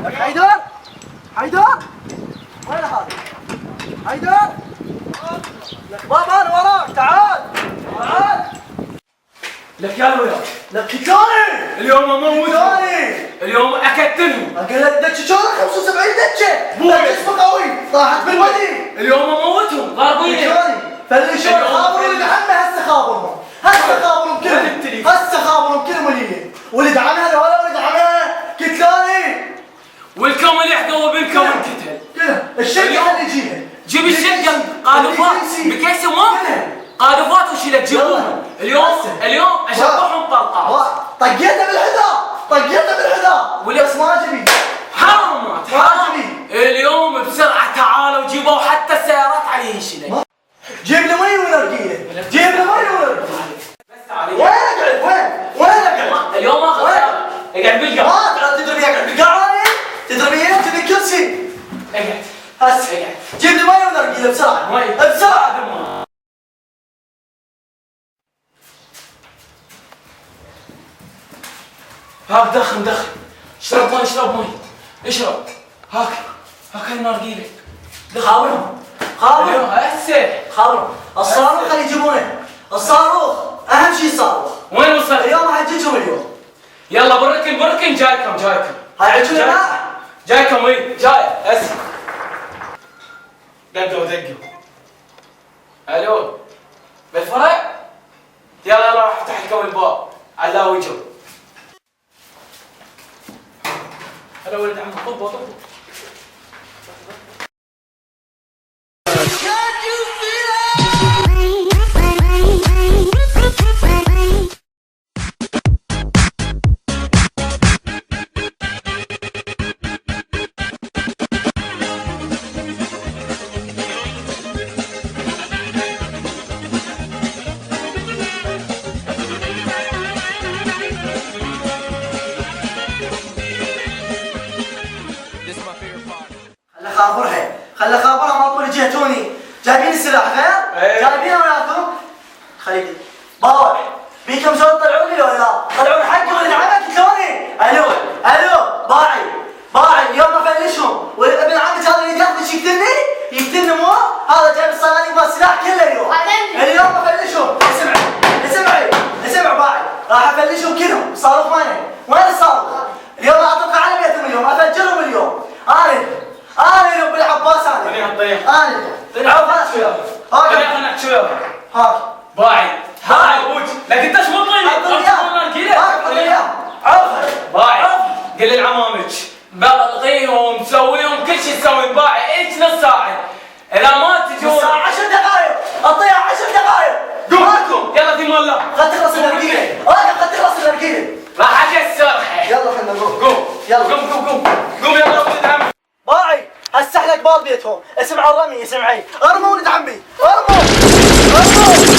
لك حيدر حيدر وين هذا؟ حيدر لك بابا انا وراك تعال تعال لك يا الولد لك كتلاني اليوم اموت كتلاني اليوم اكلتني اقول لك دكه شلون 75 دكه بوي. لك اسمه قوي طاحت بالودي اليوم اموتهم ضاربوني كتلاني فلشون خابر ولد عمه هسه خابرهم هسه خابرهم كلهم هسه خابرهم كلهم ولد عمها ولا ولد عمها كتلاني والكم اللي حدوا بينكم انقتل كلها الشقه اللي يجيها جيب الشقه قادفات بكيس ماء قادفات وش لك جيبوهم اليوم اشبحهم طلقات طقيته بالحذاء طقيته بالحذاء بس ما جبي حرمت ما اليوم بسرعه تعالوا جيبوا حتى السيارات عليه شلك جيب لي مي ونرقيه جيب لي مي ونرقيه بس تعالي وين اقعد وين اقعد اليوم اخذ اقعد بالقاع ما تقعد تدري اقعد بالقاعه تدري تبي كرسي اقعد هسه اقعد جيب لي مي ونرقيه بسرعه مي بسرعه هاك دخن اشرب مي اشرب هاك النارقيله خابرهم اليوم هسه خابرهم الصاروخ اللي يجيبونه الصاروخ اهم شيء الصاروخ وين وصلت؟ اليوم حججهم اليوم يلا بركن جايكم هاي عجولة جايكم وي جاي هسه دقوا الو بالفرع يلا راح افتح لكم الباب على وجهه هلا ولد عم طب خلي خابرها ما طول جهتوني جايبين السلاح غير؟ جايبينه وياكم؟ خليك باوع بيكم شلون تطلعوني لو لا؟ طلعون حقي ولد عمك قتلوني الو باعي اليوم بفلشهم ولد ابن عمك هذا اللي يدخلش يقتلني مو؟ هذا جايب الصناديق والسلاح كله اليوم بفلشهم اسمع باعي راح افلشهم كلهم صاروخ وين الصاروخ؟ اليوم اطلق على بيتهم اليوم افجرهم اليوم انا رب العباس انا العباس خلينا نحكي وياه هاك باعي ابوج لكن انت ايش باعي قل للعمامك بلطيهم مسويهم كل شيء تسوي باعي ايش نص ساعه اذا ما تجون 10 دقائق اعطيها 10 دقائق قومكم يلا دي مالله خد تخلص النرجيله خد تخلص النرجيله راح اكسر يلا خلينا نروح قوم يلا ولد عمي باعي هسه احنا قبال بيتهم اسمعوا الرمي اسمعي ارموا ولد عمي ارموا